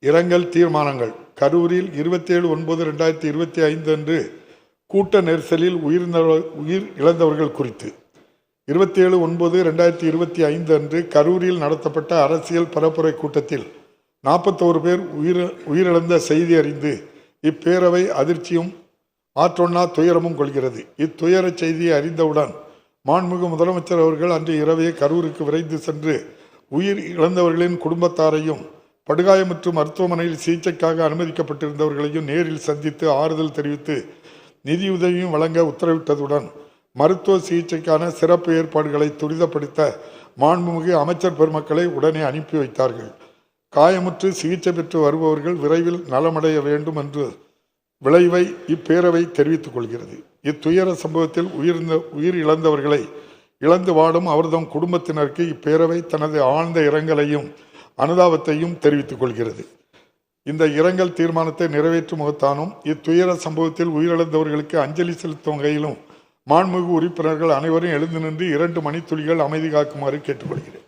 இரங்கல் தீர்மானங்கள். கரூரில் 27/9/2025 அன்று கூட்ட நெரிசலில் உயிர் இழந்தவர்கள் குறித்து 27/9/2025 அன்று கரூரில் நடத்தப்பட்ட அரசியல் பரப்புரை கூட்டத்தில் 41 பேர் உயிரிழந்த செய்தி அறிந்து இப்பேரவை அதிர்ச்சியும் ஆற்றொன்னா துயரமும் கொள்கிறது. இத்துயர செய்தியை அறிந்தவுடன் மாண்புமிகு முதலமைச்சர் அவர்கள் அன்று இரவே கரூருக்கு விரைந்து சென்று உயிர் இழந்தவர்களின் குடும்பத்தாரையும் படுகாயமுற்று மருத்துவமனையில் சிகிச்சைக்காக அனுமதிக்கப்பட்டிருந்தவர்களையும் நேரில் சந்தித்து ஆறுதல் தெரிவித்து நிதியுதவியும் வழங்க உத்தரவிட்டதுடன் மருத்துவ சிகிச்சைக்கான சிறப்பு ஏற்பாடுகளை துரிதப்படுத்த மாண்புமிகு அமைச்சர் பெருமக்களை உடனே அனுப்பி வைத்தார்கள். காயமுற்று சிகிச்சை பெற்று வருபவர்கள் விரைவில் நலமடைய வேண்டும் என்று விளைவை இப்பேரவை தெரிவித்துக் கொள்கிறது. இத்துயர சம்பவத்தில் உயிர் இழந்தவர்களை இழந்து வாடும் அவர்தம் குடும்பத்தினருக்கு இப்பேரவை தனது ஆழ்ந்த இரங்கலையும் அனுதாபத்தையும் தெரிவித்துக் கொள்கிறது. இந்த இரங்கல் தீர்மானத்தை நிறைவேற்றும் முகத்தானும் இத்துயர சம்பவத்தில் உயிரிழந்தவர்களுக்கு அஞ்சலி செலுத்தும் வகையிலும் மாண்புமிகு உறுப்பினர்கள் அனைவரும் எழுந்து நின்று 2 மணித்துளிகள் அமைதி காக்குமாறு கேட்டுக்கொள்கிறேன்.